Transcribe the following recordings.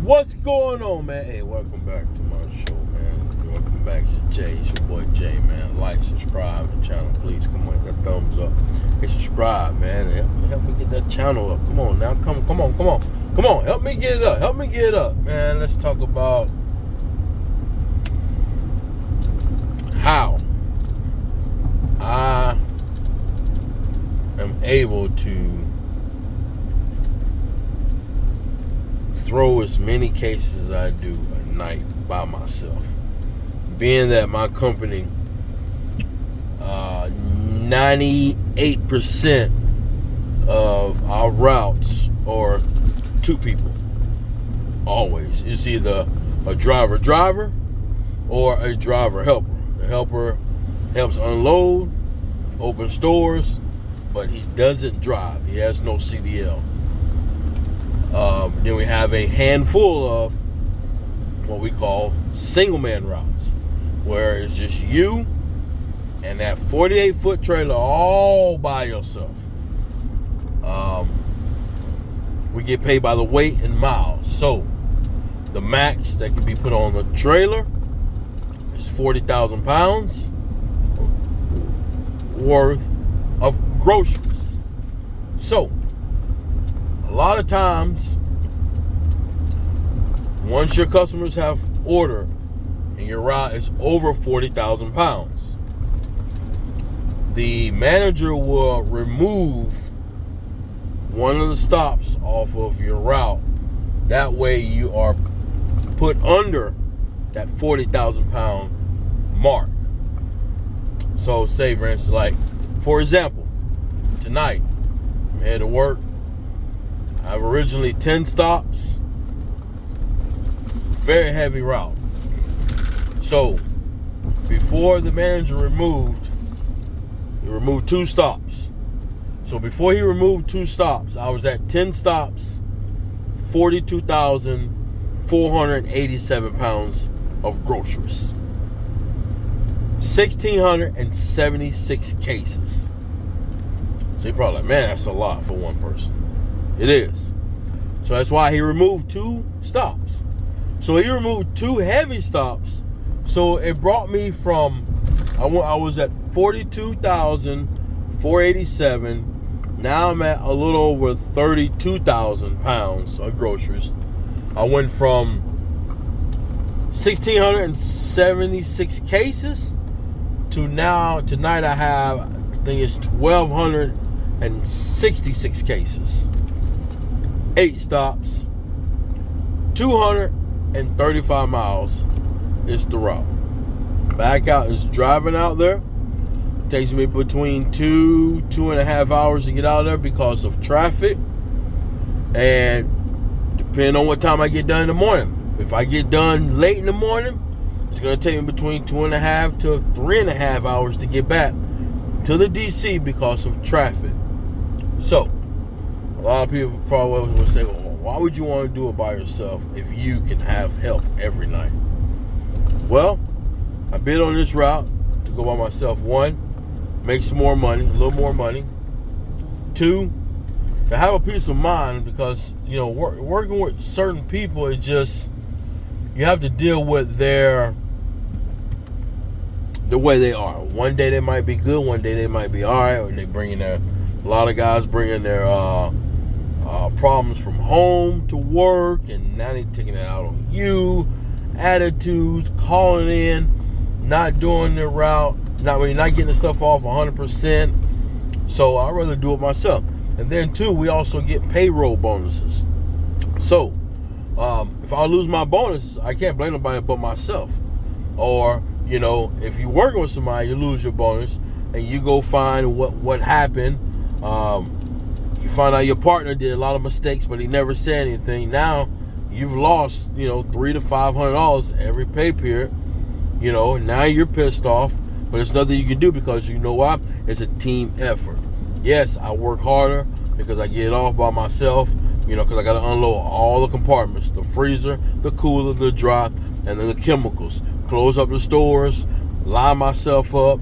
What's going on, man? Hey, welcome back to my show, man. Welcome back to Jay. It's your boy Jay, man. Like, subscribe to the channel, please. Come on, hit that thumbs up. Hey, subscribe, man. Help me get that channel up. Come on now. Come on. Help me get it up. Man, let's talk about how I am able to throw as many cases as I do a night by myself. Being that my company, 98% of our routes are two people. Always. It's either a driver or a driver helper. The helper helps unload, open stores, but he doesn't drive. He has no CDL. Then we have a handful of what we call single man routes, where it's just you and that 48-foot trailer all by yourself. We get paid by the weight and miles. So the max that can be put on the trailer is 40,000 pounds worth of groceries. So a lot of times, once your customers have ordered and your route is over 40,000 pounds, the manager will remove one of the stops off of your route. That way you are put under that 40,000 pound mark. So say, for instance, like, for example, tonight, I'm headed to work. I have originally 10 stops. Very heavy route. So before the manager he removed 2 stops. So before he removed 2 stops, I was at 10 stops, 42,487 pounds of groceries. 1,676 cases. So you're probably like, man, that's a lot for one person. It is. So that's why he removed 2 stops. So he removed 2 heavy stops. So it brought me from, I was at 42,487. Now I'm at a little over 32,000 pounds of groceries. I went from 1,676 cases to now, tonight I have, I think it's 1,266 cases. 8 stops, 235 miles is the route. Back out is driving out there. Takes me between 2.5 hours to get out of there because of traffic. And depending on what time I get done in the morning. If I get done late in the morning, it's going to take me between 2.5 to 3.5 hours to get back to the DC because of traffic. So a lot of people probably will say, well, why would you want to do it by yourself if you can have help every night? Well, I bid on this route to go by myself. 1, make some more money, a little more money. 2, to have a peace of mind, because, you know, working with certain people is just, you have to deal with the way they are. One day they might be good, one day they might be all right, or they bringing a lot of guys bringing their problems from home to work, and now they're taking it out on you. Attitudes, calling in, not doing their route, not getting the stuff off 100%. So I'd rather do it myself. And then 2, we also get payroll bonuses. So if I lose my bonus, I can't blame nobody but myself. Or, you know, if you're working with somebody, you lose your bonus, and you go find what happened. You find out your partner did a lot of mistakes, but he never said anything. Now you've lost, you know, $300 to $500 every pay period. You know, now you're pissed off, but it's nothing you can do, because you know why? It's a team effort. Yes, I work harder because I get it off by myself, you know, because I got to unload all the compartments, the freezer, the cooler, the drop, and then the chemicals. Close up the stores, line myself up,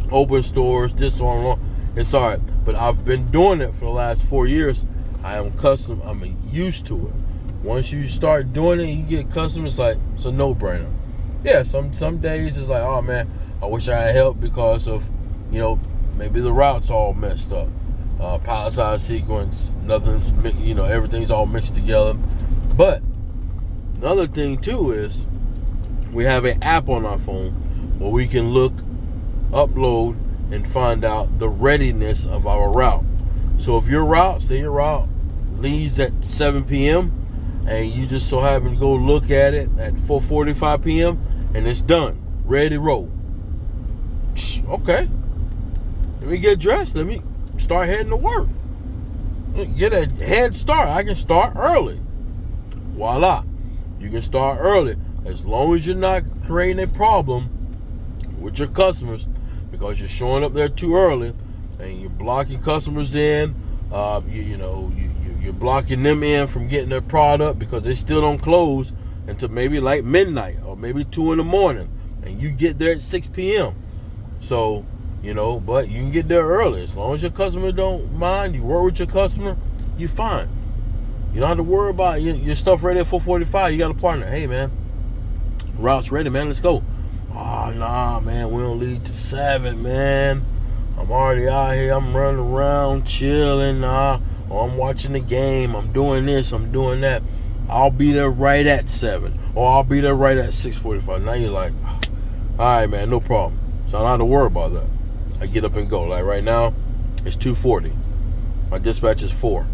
open stores, this on. It's all right. But I've been doing it for the last 4 years. I am accustomed. I'm used to it. once you start doing it, you get customers. Like, it's a no-brainer. Yeah, some days it's like, oh man, I wish I had help because of, maybe the route's all messed up. Pilot size sequence, nothing's, everything's all mixed together. But another thing too is we have an app on our phone where we can look, upload, and find out the readiness of our route. So if your route leaves at 7 p.m. and you just so happen to go look at it at 4:45 p.m. and it's done, ready to roll. Okay, let me get dressed. Let me start heading to work. Get a head start. I can start early. Voila. You can start early as long as you're not creating a problem with your customers because you're showing up there too early and you're blocking customers in. You're blocking them in from getting their product because they still don't close until maybe like midnight or maybe 2 in the morning, and you get there at 6 p.m. So, but you can get there early. As long as your customer don't mind, you work with your customer, you're fine. You don't have to worry about your stuff ready at 4:45. You got a partner. Hey, man, route's ready, man. Let's go. Oh, nah, man, we don't leave till 7, man. I'm already out here. I'm running around, chilling, or I'm watching the game. I'm doing this. I'm doing that. I'll be there right at 7, or I'll be there right at 6:45. Now you're like, all right, man, no problem. So I don't have to worry about that. I get up and go. Like right now, it's 2:40. My dispatch is 4.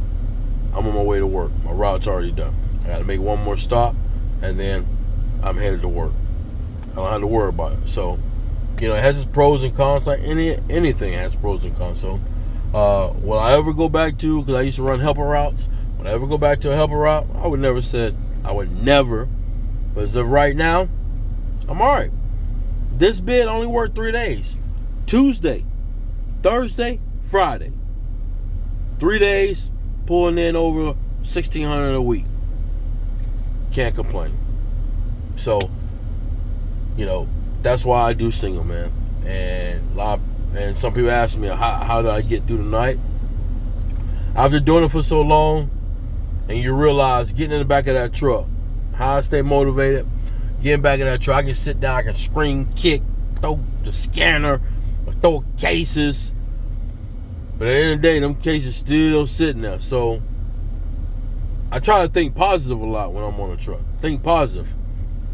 I'm on my way to work. My route's already done. I got to make one more stop, and then I'm headed to work. I don't have to worry about it. So, it has its pros and cons. Like anything has pros and cons. So, will I ever go back to, because I used to run helper routes, when I ever go back to a helper route, I would never. But as of right now, I'm all right. This bid only worked 3 days. Tuesday, Thursday, Friday. 3 days, pulling in over $1,600 a week. Can't complain. So, that's why I do single, man. And some people ask me, how do I get through the night? After doing it for so long, and you realize getting in the back of that truck, how I stay motivated, getting back in that truck, I can sit down, I can scream, kick, throw the scanner, or throw cases. But at the end of the day, them cases still sitting there. So I try to think positive a lot when I'm on the truck. Think positive.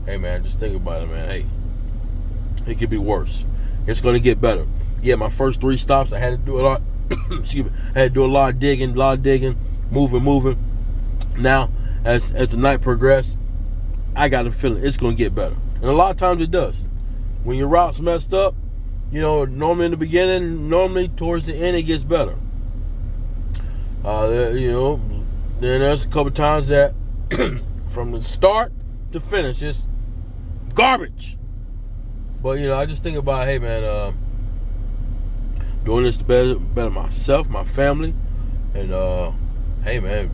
Hey, man, just think about it, man. Hey, it could be worse. It's going to get better. Yeah, my first 3 stops, I had to do a lot. Excuse me. I had to do a lot of digging, moving. Now, as the night progressed, I got a feeling it's going to get better. And a lot of times it does. When your route's messed up, normally in the beginning, normally towards the end, it gets better. Then there's a couple times that from the start to finish, it's garbage. But, I just think about, hey, man, doing this to better myself, my family, and, hey, man,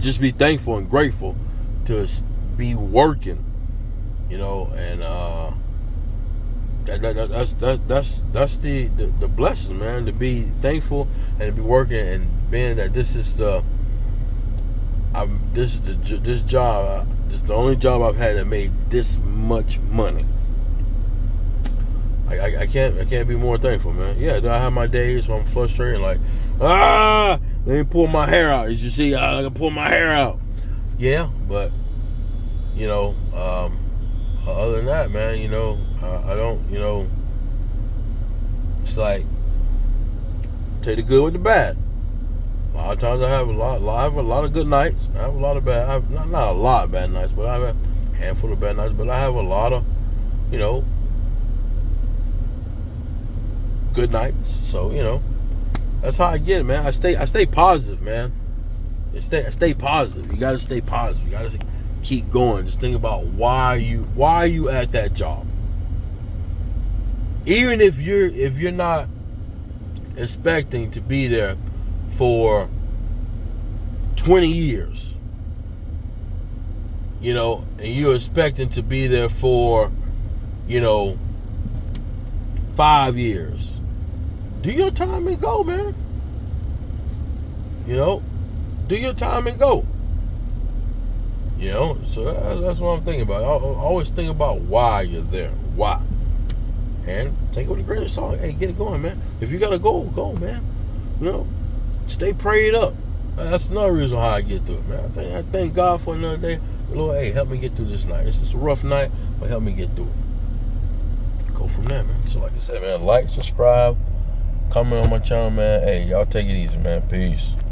just be thankful and grateful to be working, and that's the blessing, man, to be thankful and to be working and being that this is the only job I've had that made this much money. I can't be more thankful, man. Yeah, do I have my days when I'm frustrated, like, let me pull my hair out. As you see, I can pull my hair out. Yeah, but other than that, man, I don't, it's like take the good with the bad. A lot of times I have a lot of good nights. I have a lot of bad. Not a lot of bad nights, but I have a handful of bad nights. But I have a lot of, good nights. So that's how I get it, man. I stay positive, man. I stay positive. You gotta stay positive. You gotta keep going. Just think about why are you at that job. Even if you're not expecting to be there for 20 years, and you're expecting to be there for 5 years, do your time and go, man. Do your time and go. You know, so that's what I'm thinking about. I always think about why you're there. Why? And take it with a grain of salt. Hey, get it going, man. If you got to go, man. You know, stay prayed up. That's another reason how I get through it, man. I thank God for another day. Lord, hey, help me get through this night. It's just a rough night, but help me get through it. Go from there, man. So like I said, man, like, subscribe, comment on my channel, man. Hey, y'all take it easy, man. Peace.